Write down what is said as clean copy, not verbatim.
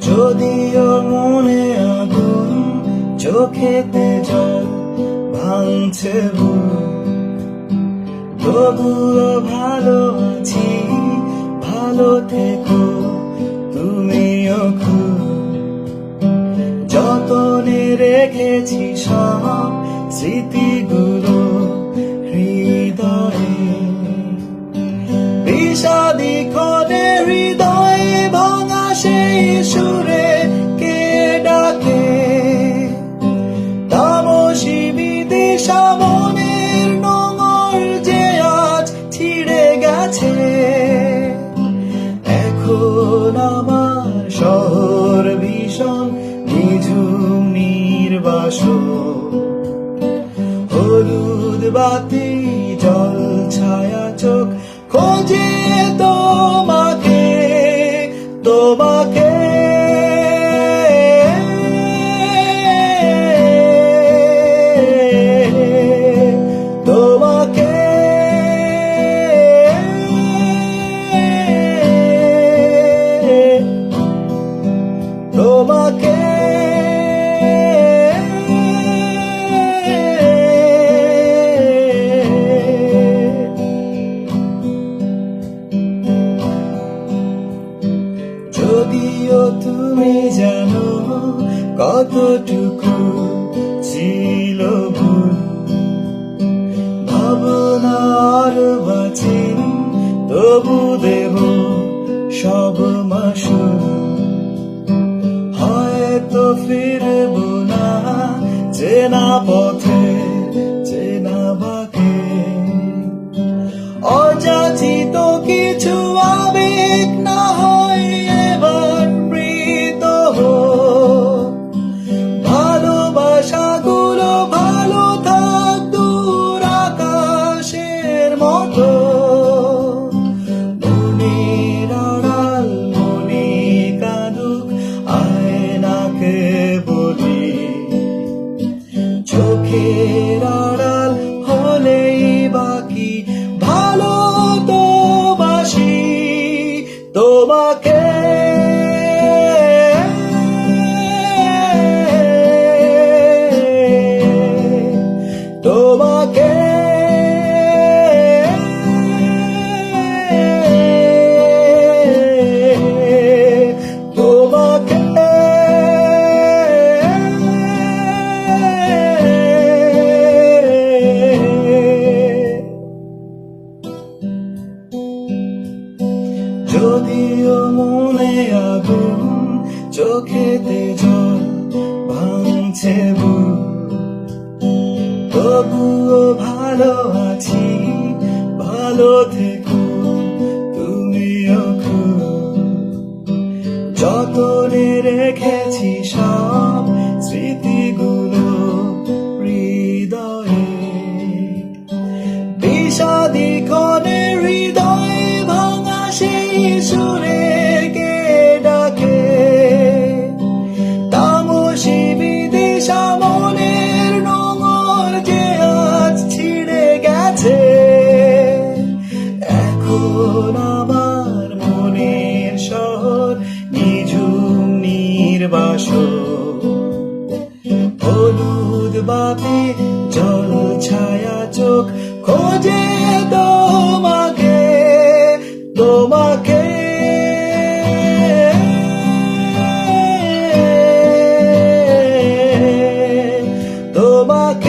যদিও মনে আগুন, চোখেতে জল ভাঙছে তবুও ভালো আছি, ভালো থেকো তুমিও খুব। যতনে রেখেছি সব স্মৃতিগুলো হৃদয়ে, বিষাদি ক্ষণে হৃদয়ে ভাঙা সেই সুরে কে ডাকে, তামসী বিদিশা মনের নোঙর যে আজ ছিঁড়ে গেছে। এখন আমার শহর ভীষণ নিঝুম নির্বাসন, হলুদ বাতি জল ছায়া চোখ খোঁজে তোমাকে, তোমাকে। তোমাকে তোমাকে যদিও তুমি জানো কতটুকু ছিল ভুল, ভাবনার বাঁচিন তবু দেব সব মাসুল। হয়তো ফিরব না চেনা পথে চেনা বাঁকে, অযাচিত কিছু আবেগ না হয় এবার মৃত হোক। ভালোবাসাগুলো ভালো থাক দূর আকাশের মতো, মনের আড়াল মনে কাঁদুক আয়নাকে বলি, চোখের আড়াল হলেই বাকি ভালো তো বাসি তোমাকে। তোমাকে তোমাকে যদিও মনে আগুন, চোখেতে জল ভাঙছে তবুও ভালো আছি, ভালো থেকো তুমিও খুব। যতনে রেখেছি সব স্মৃতিগুলো হৃদয়ে, বিষাদি ক্ষণে হৃদয়ে ভাঙা সেই সুরে কে ডাকে, তামসী বিদিশা মনের নোঙর যে আজ ছিঁড়ে গেছে। এখন আমার মনের শহর নিঝুম নির্বাসন, হলুদ বাতি জল ছায়া চোখ খোঁজে তোমাকে, তোমাকে। তোমাকে